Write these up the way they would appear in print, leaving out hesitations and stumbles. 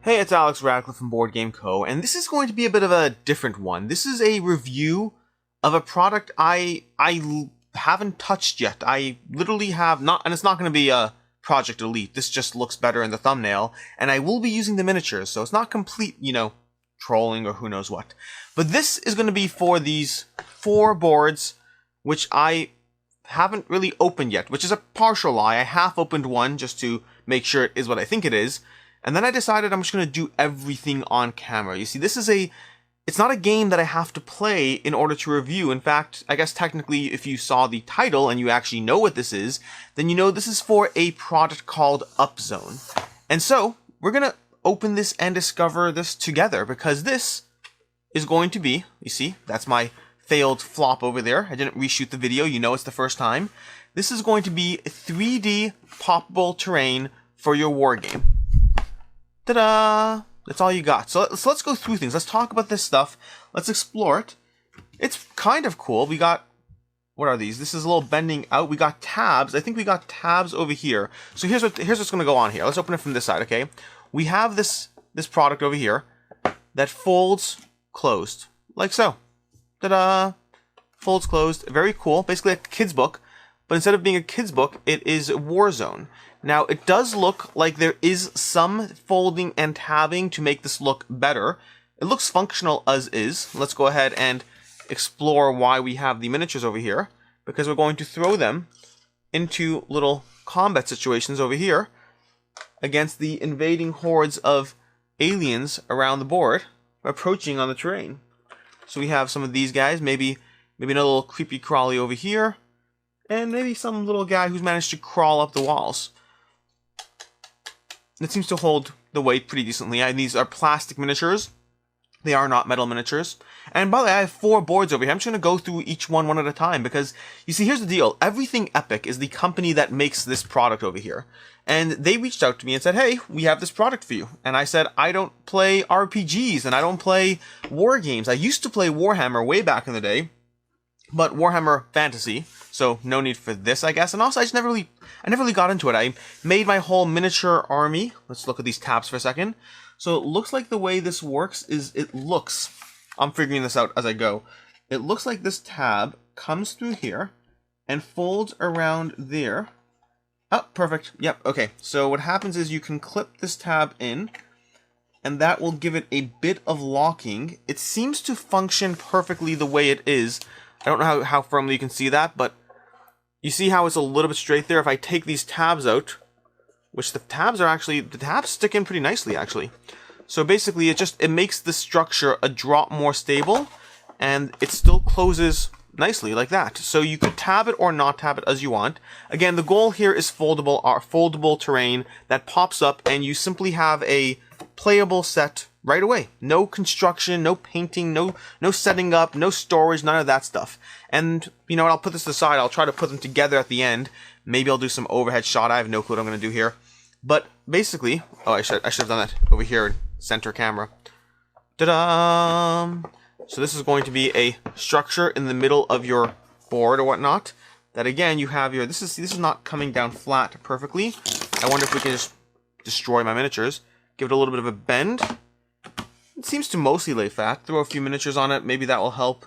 Hey, it's Alex Radcliffe from Board Game Co., and this is going to be a bit of a different one. This is a review of a product I haven't touched yet. I literally have not, and it's not going to be a Project Elite. This just looks better in the thumbnail, and I will be using the miniatures, so it's not complete, trolling or who knows what. But this is going to be for these 4 boards, which I haven't really opened yet, which is a partial lie. I half opened one just to make sure it is what I think it is. And then I decided I'm just going to do everything on camera. You see, it's not a game that I have to play in order to review. In fact, I guess technically if you saw the title and you actually know what this is, then you know this is for a product called Upzone. And so, we're going to open this and discover this together, because this is going to be, you see, that's my failed flop over there. I didn't reshoot the video, you know it's the first time. This is going to be 3D popupable terrain for your war game. Ta-da! That's all you got. So let's go through things. Let's talk about this stuff. Let's explore it. It's kind of cool. We got, what are these? This is a little bending out. We got tabs. I think we got tabs over here. So here's what's going to go on here. Let's open it from this side, okay? We have this product over here that folds closed, like so. Ta-da! Folds closed. Very cool. Basically a kid's book. But instead of being a kid's book, it is Warzone. Now, it does look like there is some folding and tabbing to make this look better. It looks functional as is. Let's go ahead and explore why we have the miniatures over here, because we're going to throw them into little combat situations over here against the invading hordes of aliens around the board approaching on the terrain. So we have some of these guys, maybe another little creepy crawly over here, and maybe some little guy who's managed to crawl up the walls. It seems to hold the weight pretty decently. And these are plastic miniatures. They are not metal miniatures. And by the way, I have 4 boards over here. I'm just going to go through each one at a time, because, you see, here's the deal. Everything Epic is the company that makes this product over here. And they reached out to me and said, hey, we have this product for you. And I said, I don't play RPGs and I don't play war games. I used to play Warhammer way back in the day, but Warhammer Fantasy, so no need for this, I guess. And also, I never really got into it. I made my whole miniature army. Let's look at these tabs for a second. So it looks like the way this works is I'm figuring this out as I go. It looks like this tab comes through here and folds around there. Oh, perfect. Yep, okay. So what happens is you can clip this tab in, and that will give it a bit of locking. It seems to function perfectly the way it is. I don't know how firmly you can see that, but you see how it's a little bit straight there? If I take these tabs out, which the tabs stick in pretty nicely, actually. So basically, it makes the structure a drop more stable, and it still closes nicely like that. So you could tab it or not tab it as you want. Again, the goal here is foldable terrain that pops up, and you simply have a playable set right away. No construction, no painting, no setting up, no storage, none of that stuff. And, you know what, I'll put this aside. I'll try to put them together at the end. Maybe I'll do some overhead shot. I have no clue what I'm going to do here. But basically, oh, I should have done that over here, center camera. Ta-da! So this is going to be a structure in the middle of your board or whatnot. That again, you have your, this is not coming down flat perfectly. I wonder if we can just destroy my miniatures. Give it a little bit of a bend. It seems to mostly lay flat. Throw a few miniatures on it. Maybe that will help.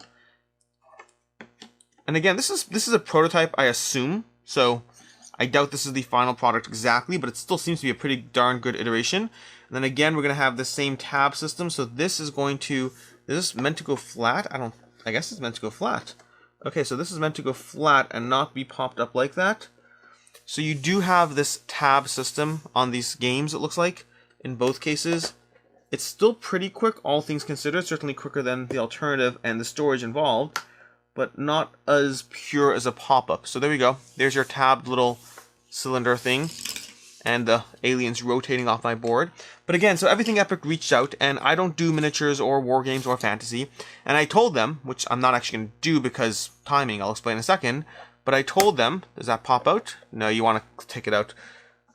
And again, this is a prototype, I assume. So I doubt this is the final product exactly, but it still seems to be a pretty darn good iteration. And then again, we're going to have the same tab system. So this is meant to go flat? I guess it's meant to go flat. Okay, so this is meant to go flat and not be popped up like that. So you do have this tab system on these games, it looks like, in both cases. It's still pretty quick, all things considered, certainly quicker than the alternative and the storage involved, but not as pure as a pop-up. So there we go. There's your tabbed little cylinder thing, and the aliens rotating off my board. But again, so everything Epic reached out, and I don't do miniatures or war games or fantasy, and I told them, which I'm not actually going to do because timing, I'll explain in a second, but I told them, does that pop out? No, you want to take it out.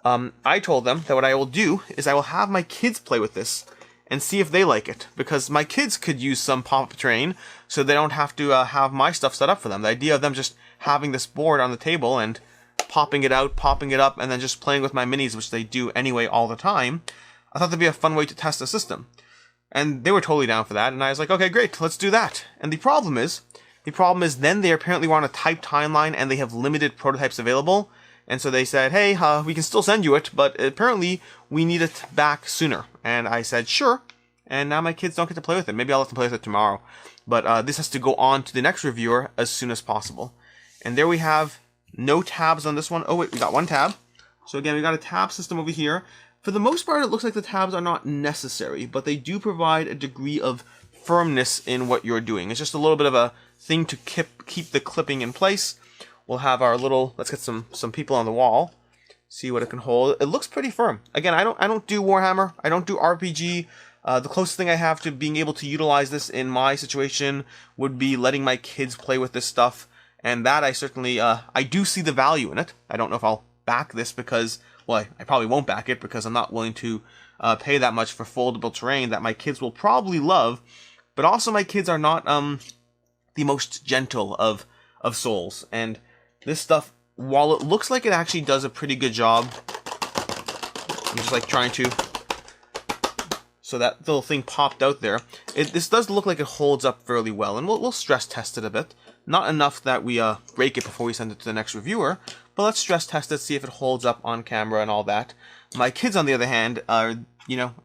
I told them that what I will do is I will have my kids play with this and see if they like it, because my kids could use some pop-up terrain, so they don't have to have my stuff set up for them. The idea of them just having this board on the table and popping it out, popping it up, and then just playing with my minis, which they do anyway all the time, I thought that'd be a fun way to test the system. And they were totally down for that, and I was like, okay, great, let's do that. And the problem is then they apparently were on a tight timeline, and they have limited prototypes available. And so they said, hey, we can still send you it, but apparently we need it back sooner. And I said, sure. And now my kids don't get to play with it. Maybe I'll let them play with it tomorrow. But this has to go on to the next reviewer as soon as possible. And there we have no tabs on this one. Oh, wait, we got one tab. So again, we got a tab system over here. For the most part, it looks like the tabs are not necessary, but they do provide a degree of firmness in what you're doing. It's just a little bit of a thing to keep the clipping in place. We'll have our little, let's get some people on the wall, see what it can hold. It looks pretty firm. Again, I don't do Warhammer, I don't do RPG. The closest thing I have to being able to utilize this in my situation would be letting my kids play with this stuff, and that I certainly, I do see the value in it. I don't know if I'll back this because, well, I probably won't back it because I'm not willing to pay that much for foldable terrain that my kids will probably love, but also my kids are not the most gentle of souls, and this stuff, while it looks like it actually does a pretty good job, I'm just like trying to, so that little thing popped out there. This does look like it holds up fairly well, and we'll stress test it a bit. Not enough that we break it before we send it to the next reviewer, but let's stress test it, see if it holds up on camera and all that. My kids, on the other hand, are,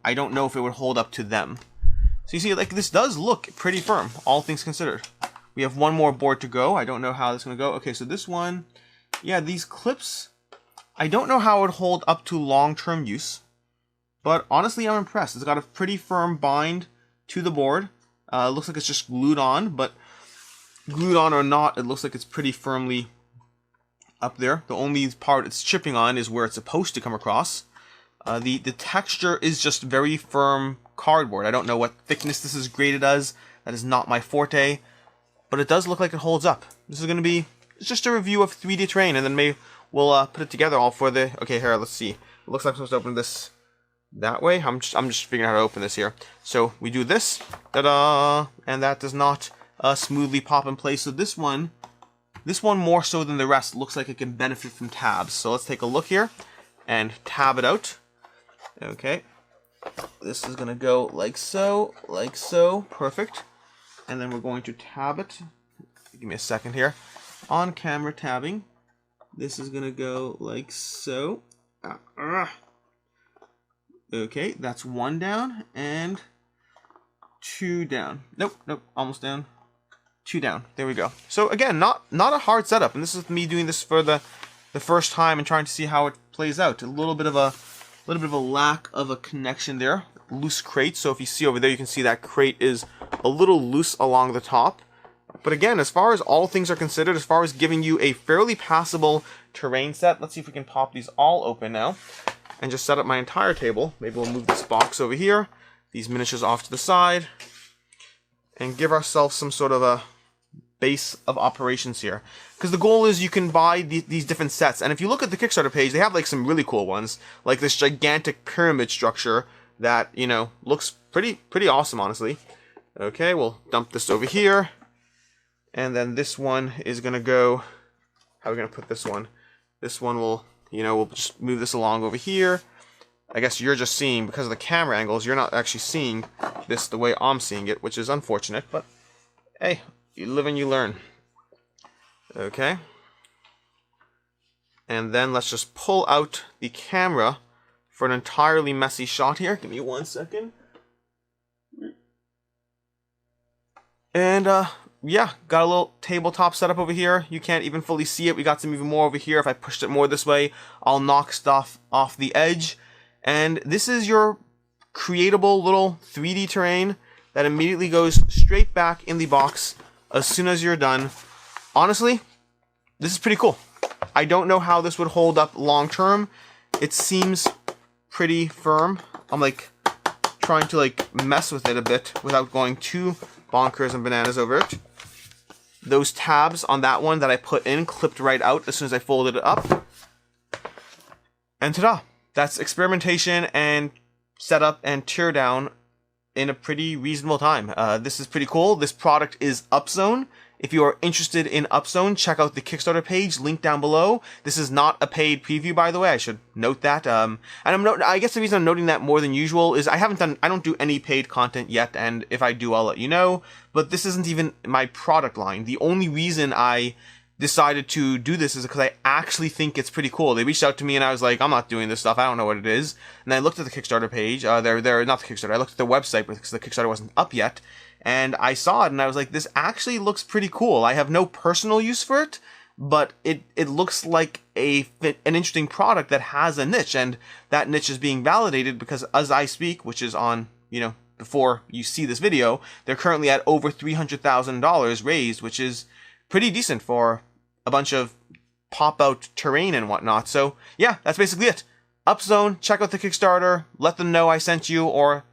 I don't know if it would hold up to them. So you see, like, this does look pretty firm, all things considered. We have one more board to go. I don't know how this is going to go. Okay, so this one, yeah, these clips, I don't know how it would hold up to long-term use, but honestly, I'm impressed. It's got a pretty firm bind to the board. It looks like it's just glued on, but glued on or not, it looks like it's pretty firmly up there. The only part it's chipping on is where it's supposed to come across. The texture is just very firm cardboard. I don't know what thickness this is graded as. That is not my forte. But it does look like it holds up. This is going to be just a review of 3D terrain, and then maybe we'll put it together all for the... Okay, here, let's see. It looks like I'm supposed to open this that way. I'm just figuring out how to open this here. So we do this, ta-da, and that does not smoothly pop in place. So this one more so than the rest looks like it can benefit from tabs. So let's take a look here and tab it out. Okay, this is going to go like so, perfect. And then we're going to tab it. Give me a second here. On camera tabbing. This is going to go like so. Okay, that's one down and two down. Nope, almost down. Two down. There we go. So again, not a hard setup. And this is me doing this for the first time and trying to see how it plays out. A little bit of a lack of a connection there. Loose crate. So if you see over there, you can see that crate is a little loose along the top. But again, as far as all things are considered, as far as giving you a fairly passable terrain set, let's see if we can pop these all open now and just set up my entire table. Maybe we'll move this box over here, these miniatures off to the side, and give ourselves some sort of a base of operations here. Because the goal is you can buy these different sets, and if you look at the Kickstarter page, they have like some really cool ones, like this gigantic pyramid structure that, looks pretty awesome, honestly. Okay, we'll dump this over here. And then this one is going to go... How are we going to put this one? This one will, we'll just move this along over here. I guess you're just seeing, because of the camera angles, you're not actually seeing this the way I'm seeing it, which is unfortunate. But, hey, you live and you learn. Okay. And then let's just pull out the camera for an entirely messy shot here. Give me 1 second. And, yeah, got a little tabletop setup over here. You can't even fully see it. We got some even more over here. If I pushed it more this way, I'll knock stuff off the edge. And this is your creatable little 3D terrain that immediately goes straight back in the box as soon as you're done. Honestly, this is pretty cool. I don't know how this would hold up long term. It seems pretty firm. I'm like trying to mess with it a bit without going too bonkers and bananas over it. Those tabs on that one that I put in clipped right out as soon as I folded it up. And ta-da! That's experimentation and setup and tear down in a pretty reasonable time. This is pretty cool. This product is Upzone. If you are interested in Upzone, check out the Kickstarter page, link down below. This is not a paid preview, by the way. I should note that. And I guess the reason I'm noting that more than usual is I don't do any paid content yet, and if I do, I'll let you know. But this isn't even my product line. The only reason I decided to do this is because I actually think it's pretty cool. They reached out to me and I was like, I'm not doing this stuff. I don't know what it is. And I looked at the Kickstarter page. They're not the Kickstarter. I looked at their website because the Kickstarter wasn't up yet. And I saw it and I was like, this actually looks pretty cool. I have no personal use for it, but it looks like an interesting product that has a niche, and that niche is being validated because as I speak, which is on, before you see this video, they're currently at over $300,000 raised, which is pretty decent for a bunch of pop-out terrain and whatnot. So yeah, that's basically it. Upzone, check out the Kickstarter, let them know I sent you, or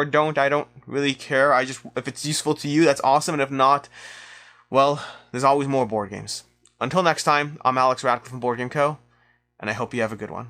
don't. I don't really care. If it's useful to you, that's awesome, and if not, well, there's always more board games. Until next time, I'm Alex Radcliffe from Board Game Co., and I hope you have a good one.